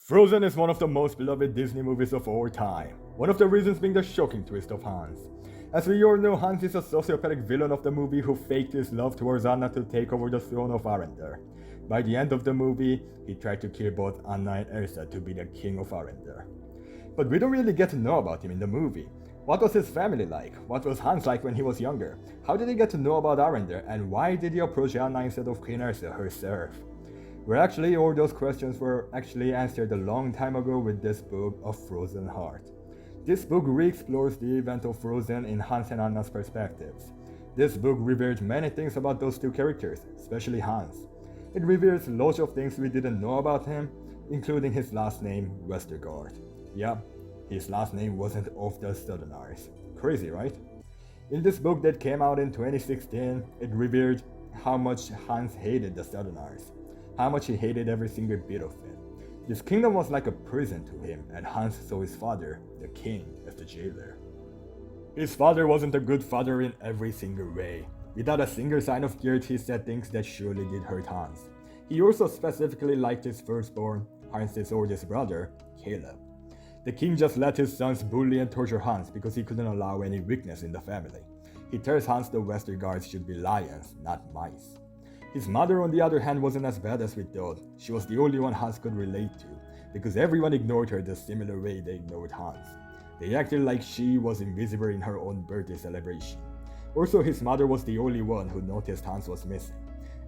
Frozen is one of the most beloved Disney movies of all time, one of the reasons being the shocking twist of Hans. As we all know, Hans is a sociopathic villain of the movie who faked his love towards Anna to take over the throne of Arendelle. By the end of the movie, he tried to kill both Anna and Elsa to be the king of Arendelle. But we don't really get to know about him in the movie. What was his family like? What was Hans like when he was younger? How did he get to know about Arendelle? And why did he approach Anna instead of Queen Elsa herself? Well, actually, all those questions were actually answered a long time ago with this book of Frozen Heart. This book re-explores the event of Frozen in Hans and Anna's perspectives. This book reveals many things about those two characters, especially Hans. It reveals lots of things we didn't know about him, including his last name, Westergaard. Yeah, his last name wasn't of the Southerners. Crazy, right? In this book that came out in 2016, it revealed how much Hans hated the Southerners, how much he hated every single bit of it. This kingdom was like a prison to him, and Hans saw his father, the king, as the jailer. His father wasn't a good father in every single way. Without a single sign of guilt, he said things that surely did hurt Hans. He also specifically liked his firstborn, Hans' oldest brother, Caleb. The king just let his sons bully and torture Hans because he couldn't allow any weakness in the family. He tells Hans the Westergaards should be lions, not mice. His mother, on the other hand, wasn't as bad as we thought. She was the only one Hans could relate to, because everyone ignored her the similar way they ignored Hans. They acted like she was invisible in her own birthday celebration. Also, his mother was the only one who noticed Hans was missing,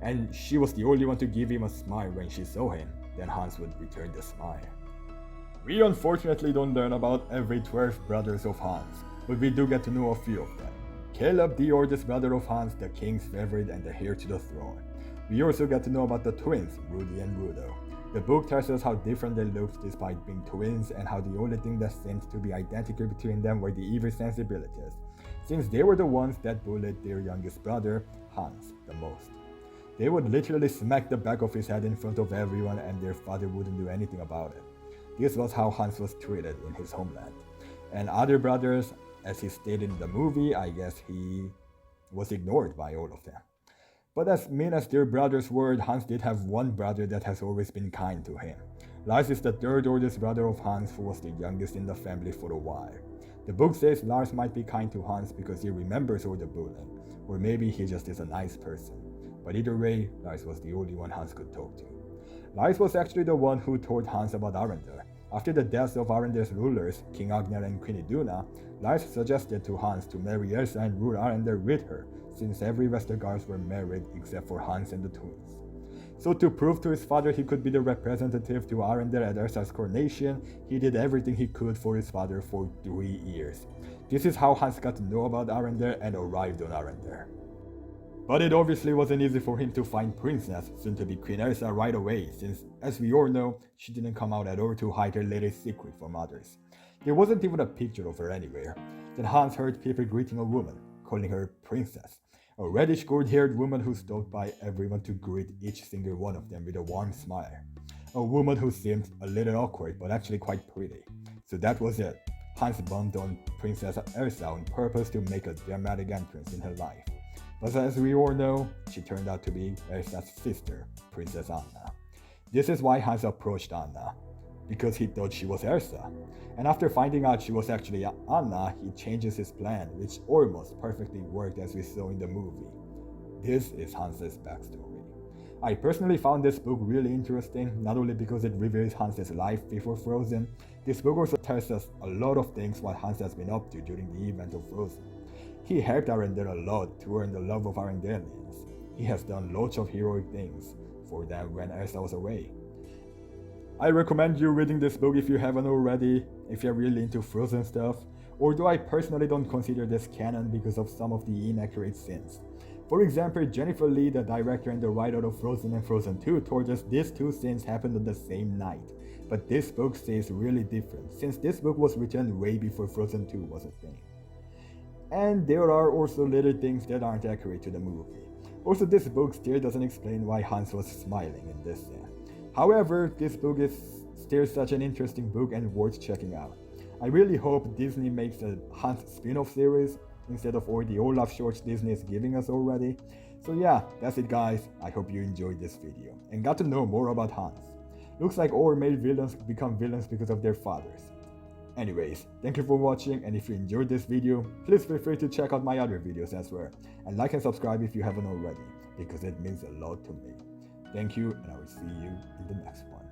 and she was the only one to give him a smile when she saw him. Then Hans would return the smile. We unfortunately don't learn about every 12 brothers of Hans, but we do get to know a few of them. Caleb, the oldest brother of Hans, the king's favorite and the heir to the throne. We also get to know about the twins, Rudy and Rudo. The book tells us how different they looked despite being twins, and how the only thing that seemed to be identical between them were the evil sensibilities, since they were the ones that bullied their youngest brother, Hans, the most. They would literally smack the back of his head in front of everyone, and their father wouldn't do anything about it. This was how Hans was treated in his homeland. And other brothers, as he stated in the movie, I guess he was ignored by all of them. But as mean as their brothers were, Hans did have one brother that has always been kind to him. Lars is the third oldest brother of Hans, who was the youngest in the family for a while. The book says Lars might be kind to Hans because he remembers all the bullying, or maybe he just is a nice person. But either way, Lars was the only one Hans could talk to. Lars was actually the one who told Hans about Arendelle. After the deaths of Arendelle's rulers, King Agnar and Queen Iduna, Lars suggested to Hans to marry Elsa and rule Arendelle with her, since every Westergaards were married except for Hans and the twins. So to prove to his father he could be the representative to Arendelle at Elsa's coronation, he did everything he could for his father for 3 years. This is how Hans got to know about Arendelle and arrived on Arendelle. But it obviously wasn't easy for him to find Princess, soon to be Queen Elsa, right away, since, as we all know, she didn't come out at all to hide her latest secret from others. There wasn't even a picture of her anywhere. Then Hans heard people greeting a woman, calling her Princess, a reddish gold-haired woman who stopped by everyone to greet each single one of them with a warm smile. A woman who seemed a little awkward but actually quite pretty. So that was it. Hans bumped on Princess Elsa on purpose to make a dramatic entrance in her life. But as we all know, she turned out to be Elsa's sister, Princess Anna. This is why Hans approached Anna, because he thought she was Elsa. And after finding out she was actually Anna, he changes his plan, which almost perfectly worked as we saw in the movie. This is Hans's backstory. I personally found this book really interesting, not only because it reveals Hans's life before Frozen. This book also tells us a lot of things what Hans has been up to during the event of Frozen. He helped Arendelle a lot to earn the love of Arendellians. He has done lots of heroic things for them when Elsa was away. I recommend you reading this book if you haven't already, if you're really into Frozen stuff, although I personally don't consider this canon because of some of the inaccurate scenes. For example, Jennifer Lee, the director and the writer of Frozen and Frozen 2, told us these two scenes happened on the same night. But this book says really different, since this book was written way before Frozen 2 was a thing. And there are also little things that aren't accurate to the movie. Also, this book still doesn't explain why Hans was smiling in this scene. However, this book is still such an interesting book and worth checking out. I really hope Disney makes a Hans spin-off series instead of all the Olaf shorts Disney is giving us already. So yeah, that's it guys. I hope you enjoyed this video and got to know more about Hans. Looks like our male villains become villains because of their fathers. Anyways, thank you for watching, and if you enjoyed this video, please feel free to check out my other videos as well, and like and subscribe if you haven't already, because it means a lot to me. Thank you, and I will see you in the next one.